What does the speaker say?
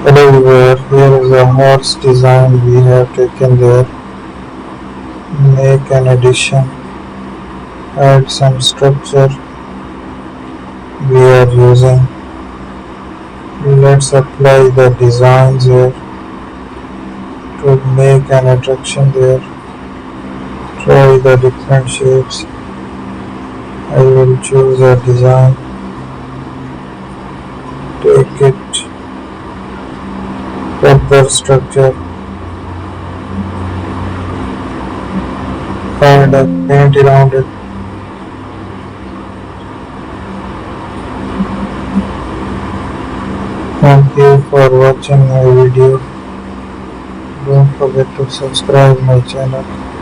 Hello viewer, here is a horse design we have taken there. Make an addition, add some structure we are using. Let's apply the designs here to make an attraction there. Try the different shapes. I will choose a design, take it, further structure, and paint around it. Thank you for watching my video. Don't forget to subscribe my channel.